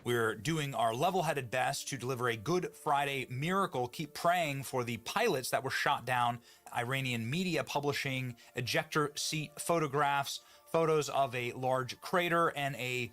We're doing our level-headed best to deliver a Good Friday miracle. Keep praying for the pilots that were shot down. Iranian media publishing ejector seat photographs, photos of a large crater, and a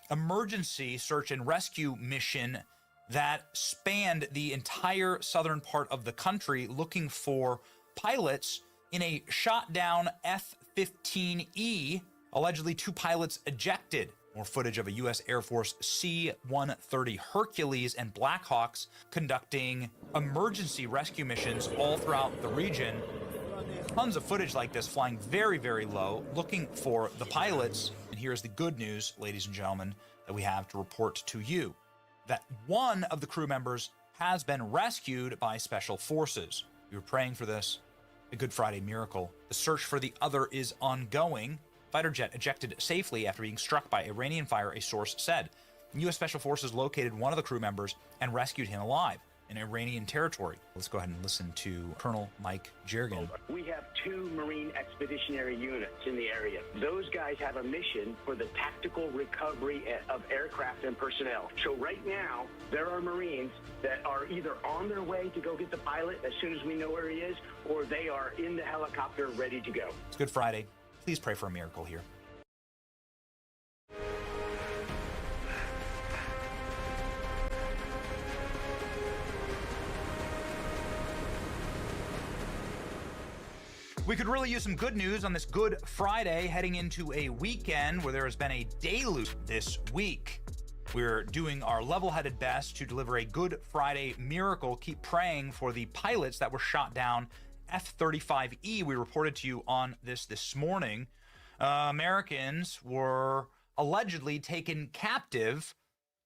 emergency search and rescue mission that spanned the entire southern part of the country looking for pilots in a shot down F-15E. Allegedly, 2 pilots ejected. More footage of a U.S. Air Force C-130 Hercules and Blackhawks conducting emergency rescue missions all throughout the region. Tons of footage like this flying very, very low, looking for the pilots. And here's the good news, ladies and gentlemen, that we have to report to you. That one of the crew members has been rescued by special forces. We were praying for this, a Good Friday miracle. The search for the other is ongoing. Fighter jet ejected safely after being struck by Iranian fire, a source said. U.S. Special Forces located one of the crew members and rescued him alive in Iranian territory. Let's go ahead and listen to Colonel Mike Jerrigan. We have 2 Marine Expeditionary Units in the area. Those guys have a mission for the tactical recovery of aircraft and personnel. So right now, there are Marines that are either on their way to go get the pilot as soon as we know where he is, or they are in the helicopter ready to go. It's Good Friday. Please pray for a miracle here. We could really use some good news on this Good Friday, heading into a weekend where there has been a deluge this week. We're doing our level-headed best to deliver a Good Friday miracle. Keep praying for the pilots that were shot down. F-35E, we reported to you on this morning. Americans were allegedly taken captive.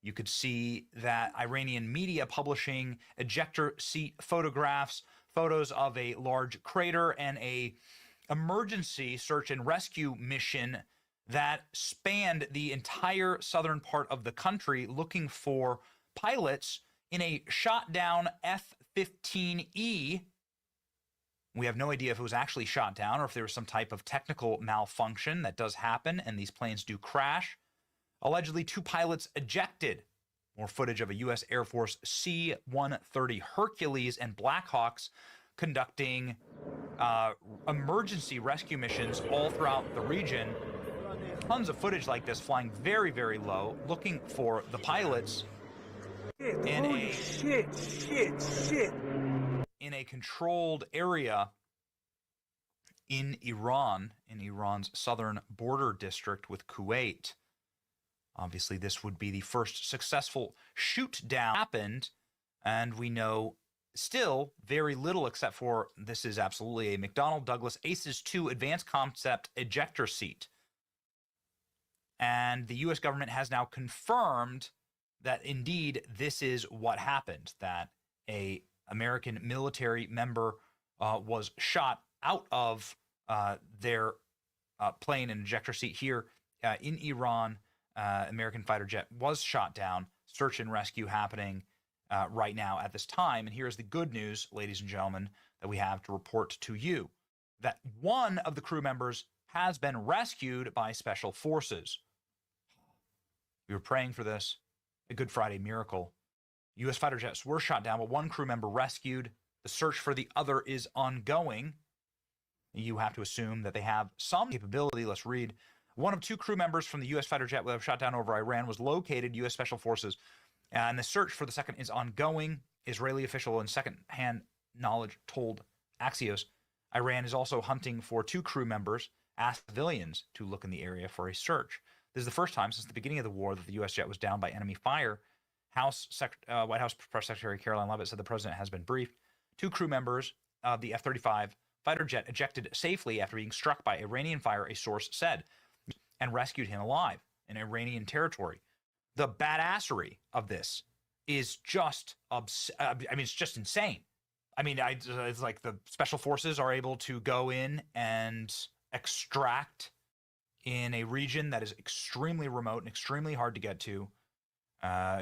You could see that Iranian media publishing ejector seat photographs, photos of a large crater, and a emergency search and rescue mission that spanned the entire southern part of the country looking for pilots in a shot down F-15E. We have no idea if it was actually shot down or if there was some type of technical malfunction. That does happen, and these planes do crash. Allegedly, 2 pilots ejected. More footage of a U.S. Air Force C-130 Hercules and Blackhawks conducting emergency rescue missions all throughout the region. Tons of footage like this flying very, very low, looking for the pilots in a controlled area in Iran's southern border district with Kuwait. Obviously, this would be the first successful shoot down happened, and we know still very little except for this is absolutely a McDonnell Douglas Aces 2 advanced concept ejector seat. And the U.S. government has now confirmed that indeed this is what happened, that a American military member was shot out of their plane and ejector seat here in Iran. American fighter jet was shot down. Search and rescue happening right now at this time. And here's the good news, ladies and gentlemen, that we have to report to you. That one of the crew members has been rescued by special forces. We were praying for this, a Good Friday miracle. U.S. fighter jets were shot down, but 1 crew member rescued. The search for the other is ongoing. You have to assume that they have some capability. Let's read. 1 of 2 crew members from the U.S. fighter jet that was shot down over Iran was located, U.S. Special Forces, and the search for the second is ongoing. Israeli official and second-hand knowledge told Axios. Iran is also hunting for 2 crew members, asked civilians to look in the area for a search. This is the first time since the beginning of the war that the U.S. jet was down by enemy fire. White House Press Secretary Caroline Leavitt said the president has been briefed. 2 crew members of the F-35 fighter jet ejected safely after being struck by Iranian fire, a source said, and rescued him alive in Iranian territory. The badassery of this is just, it's just insane. It's like the special forces are able to go in and extract in a region that is extremely remote and extremely hard to get to.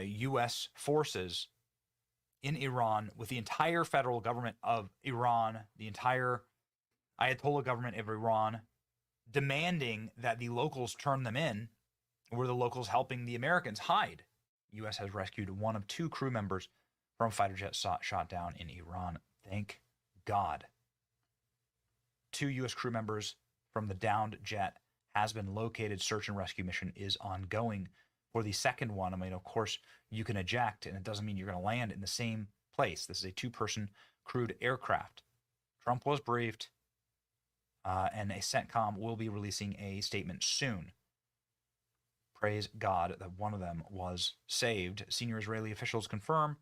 U.S. forces in Iran with the entire federal government of Iran, the entire Ayatollah government of Iran, demanding that the locals turn them in, were the locals helping the Americans hide. U.S. has rescued one of 2 crew members from a fighter jet shot down in Iran. Thank God. 2 U.S. crew members from the downed jet has been located. Search and rescue mission is ongoing. For the second one, I mean, of course, you can eject, and it doesn't mean you're going to land in the same place. This is a 2-person crewed aircraft. Trump was briefed, and a CENTCOM will be releasing a statement soon. Praise God that one of them was saved. Senior Israeli officials confirm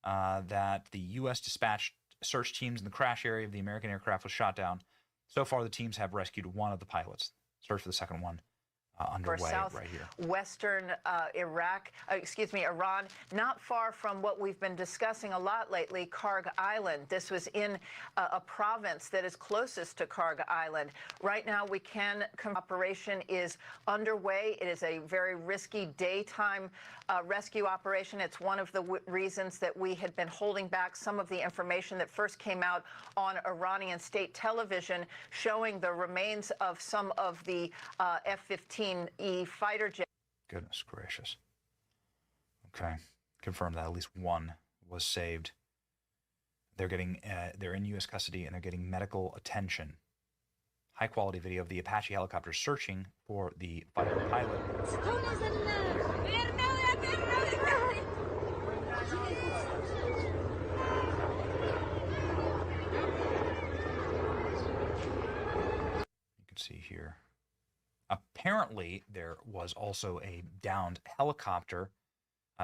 that the U.S. dispatched search teams in the crash area of the American aircraft was shot down. So far, the teams have rescued one of the pilots. Search for the second one underway right here. Western Iran, not far from what we've been discussing a lot lately, Karg Island. This was in a province that is closest to Karg Island. Right now, operation is underway. It is a very risky daytime rescue operation. It's one of the reasons that we had been holding back some of the information that first came out on Iranian state television, showing the remains of some of the F-15E fighter jets. Goodness gracious. Okay. Confirmed that at least one was saved. They're in U.S. custody, and they're getting medical attention. High quality video of the Apache helicopter searching for the fighter pilot. You can see here. Apparently, there was also a downed helicopter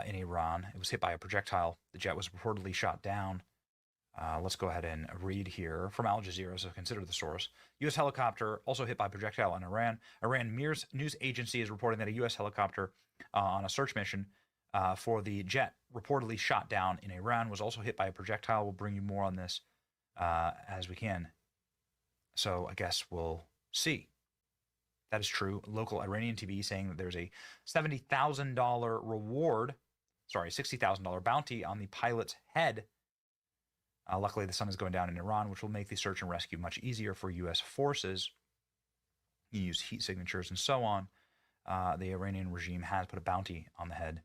in Iran. It was hit by a projectile. The jet was reportedly shot down. Let's go ahead and read here from Al Jazeera, so consider the source. U.S. helicopter also hit by projectile in Iran. Iran Mir's news agency is reporting that a U.S. helicopter on a search mission for the jet reportedly shot down in Iran was also hit by a projectile. We'll bring you more on this as we can. So I guess we'll see. That is true. Local Iranian TV saying that there's a $70,000 reward, $60,000 bounty on the pilot's head. Luckily, the sun is going down in Iran, which will make the search and rescue much easier for U.S. forces. You use heat signatures and so on. The Iranian regime has put a bounty on the head.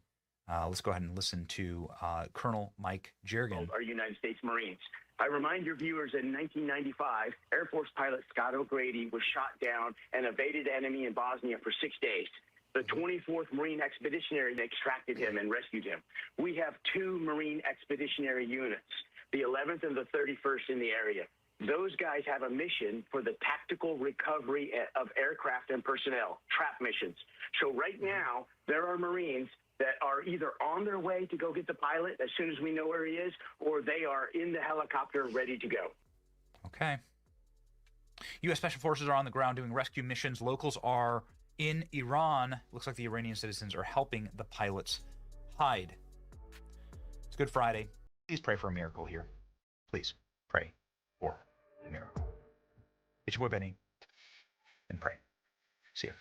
Let's go ahead and listen to Colonel Mike Jergen. Our United States Marines. I remind your viewers in 1995, Air Force pilot Scott O'Grady was shot down and evaded enemy in Bosnia for 6 days. The 24th Marine Expeditionary extracted him and rescued him. We have 2 Marine Expeditionary units, the 11th and the 31st in the area. Those guys have a mission for the tactical recovery of aircraft and personnel, trap missions. So right now, there are Marines that are either on their way to go get the pilot as soon as we know where he is, or they are in the helicopter ready to go. Okay. U.S. Special Forces are on the ground doing rescue missions. Locals are in Iran. Looks like the Iranian citizens are helping the pilots hide. It's Good Friday. Please pray for a miracle here. Please pray for a miracle. It's your boy Benny, and pray. See ya.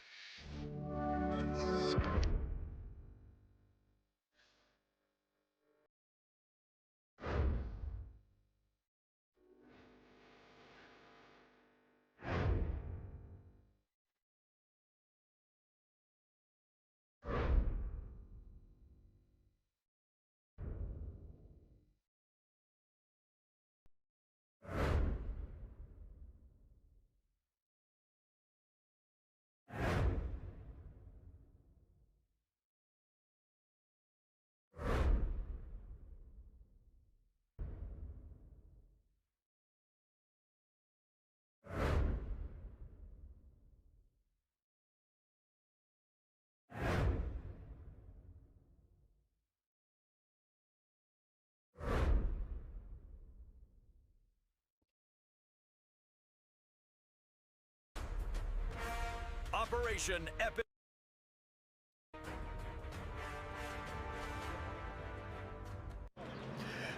Operation Epic.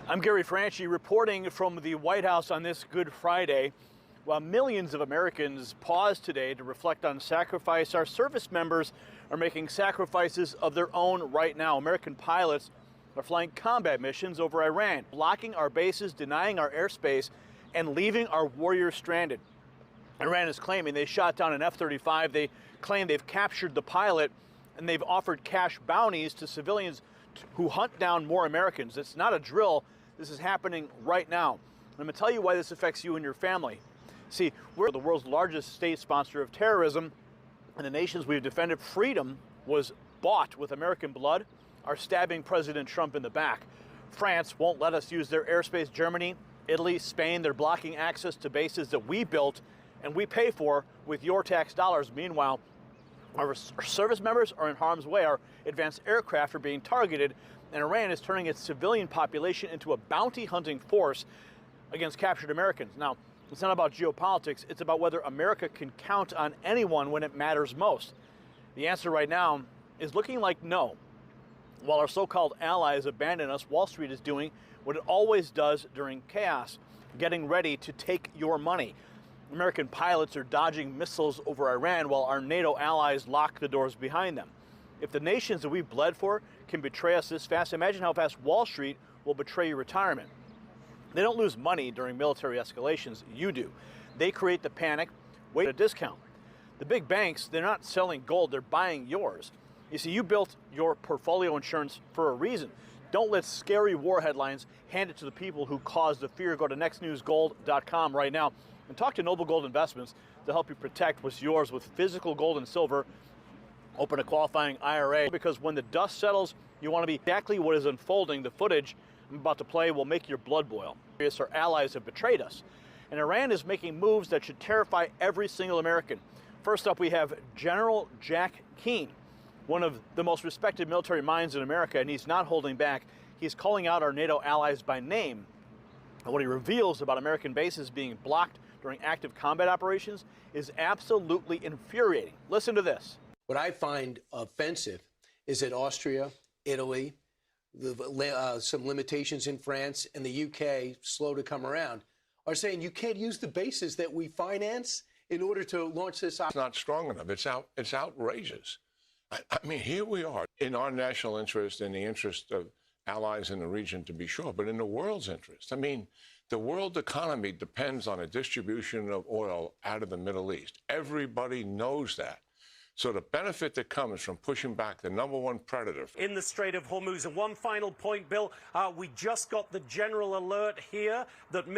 I'm Gary Franchi reporting from the White House on this Good Friday. While millions of Americans pause today to reflect on sacrifice, our service members are making sacrifices of their own right now. American pilots are flying combat missions over Iran, blocking our bases, denying our airspace, and leaving our warriors stranded. Iran is claiming they shot down an F-35. They claim they've captured the pilot, and they've offered cash bounties to civilians who hunt down more Americans. It's not a drill. This is happening right now. I'm going to tell you why this affects you and your family. See, we're the world's largest state sponsor of terrorism, and the nations we've defended. Freedom was bought with American blood, are stabbing President Trump in the back. France won't let us use their airspace. Germany, Italy, Spain, they're blocking access to bases that we built and we pay for with your tax dollars. Meanwhile, our service members are in harm's way. Our advanced aircraft are being targeted, and Iran is turning its civilian population into a bounty hunting force against captured Americans. Now, it's not about geopolitics. It's about whether America can count on anyone when it matters most. The answer right now is looking like no. While our so-called allies abandon us, Wall Street is doing what it always does during chaos, getting ready to take your money. American pilots are dodging missiles over Iran while our NATO allies lock the doors behind them. If the nations that we've bled for can betray us this fast, imagine how fast Wall Street will betray your retirement. They don't lose money during military escalations. You do. They create the panic, wait at a discount. The big banks, they're not selling gold, they're buying yours. You see, you built your portfolio insurance for a reason. Don't let scary war headlines hand it to the people who cause the fear. Go to nextnewsgold.com right now and talk to Noble Gold Investments to help you protect what's yours with physical gold and silver. Open a qualifying IRA, because when the dust settles, you want to be exactly what is unfolding. The footage I'm about to play will make your blood boil. Our allies have betrayed us, and Iran is making moves that should terrify every single American. First up, we have General Jack Keane, one of the most respected military minds in America, and he's not holding back. He's calling out our NATO allies by name. And what he reveals about American bases being blocked during active combat operations is absolutely infuriating. Listen to this. What I find offensive is that Austria, Italy, some limitations in France, and the UK, slow to come around, are saying you can't use the bases that we finance in order to launch this. It's not strong enough. It's outrageous. I mean, here we are in our national interest, in the interest of allies in the region, to be sure, but in the world's interest. I mean, the world economy depends on a distribution of oil out of the Middle East. Everybody knows that. So the benefit that comes from pushing back the #1 predator in the Strait of Hormuz. And one final point, Bill, we just got the general alert here that